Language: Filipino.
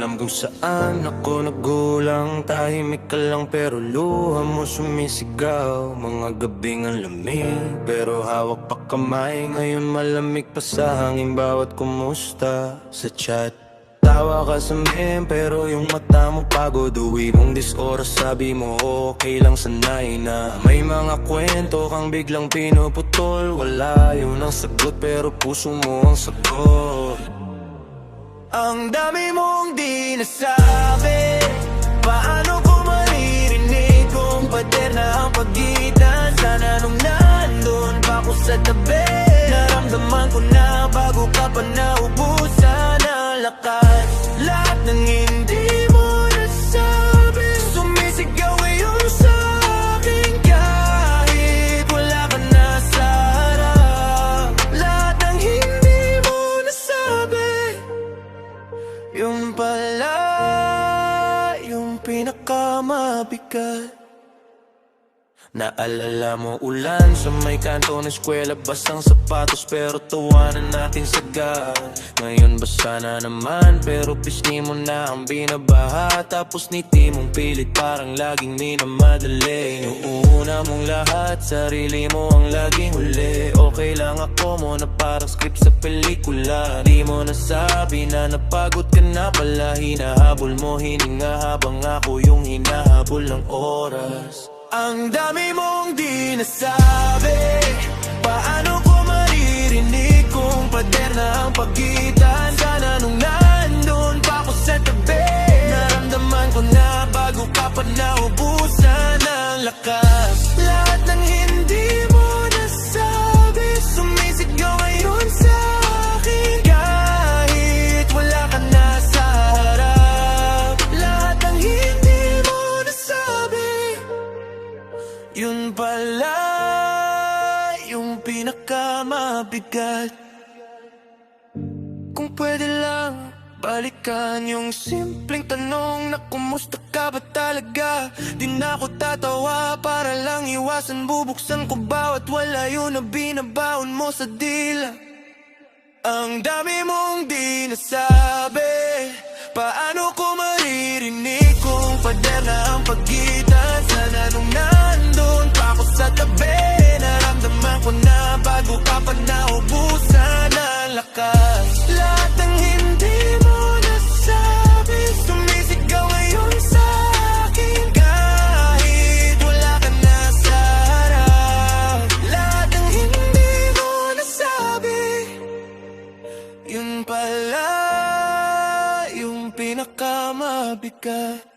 alam kung saan ako nagulang. Tahimik ka lang pero luha mo sumisigaw. Mga gabing ang lamig pero hawak pa kamay. Ngayon malamig pa sa hangin bawat kumusta sa chat. Tawa ka sa meme pero yung mata mo pagod. Uwi mong 10 oras sabi mo okay lang, sanay na. May mga kwento kang biglang pinuputol. Wala yun ang sagot pero puso mo ang sagot. Ang dami mong di nasabi. Paano ko maririnig kung pader na ang pagitan? Sana nung nandun pa ko sa tabi, naramdaman ko na bago ka pa naubusan ng lakas. Lahat ng hindi mo nasabi, sumisigaw ngayon sa akin kahit wala ka na sa harap. Lahat ng hindi mo nasabi, yung pala yung pinakamabigat. Naalala mo ulan sa may kanto ng eskwela, basang sapatos pero tawanan natin sagad. Ngayon basa na naman pero pisngi mo na ang binabaha. Tapos niti mong pilit parang laging minamadali. Nuuna mong lahat, sarili mo ang laging huli. Okay lang ako mo na parang script sa pelikula. Di mo nasabi na napagod ka na pala. Hinahabol mo hininga habang ako yung hinahabol ng oras. Ang dami mong di nasabi. Paano ko maririnig kung pader na ang pagitan? Sana nung nandun pa ko sa tabi, naramdaman ko na bago ka pa naubusan ng lakas. Lahat ng hindi mo nasabi, sumisigaw ngayon sa akin kahit wala ka na sa harap. Lahat ng hindi mo nasabi, yun pala yung pinakamabigat. Kung pwede lang balikan yung simpleng tanong na kumusta ka ba talaga? Di na ako tatawa para lang iwasan. Bubuksan ko bawat wala yun na binabaon mo sa dila. Ang dami mong di nasabi. Paano ko maririnig kung pader na ang pagitan? Sana nung nandun pa ako sa tabi, naramdaman ko na bago ka pa naubusan ng lakas. Lahat ng hindi mo nasabi, sumisigaw ngayon sa akin kahit wala ka na sa harap. Lahat ng hindi mo nasabi, yun pala yung pinakamabigat.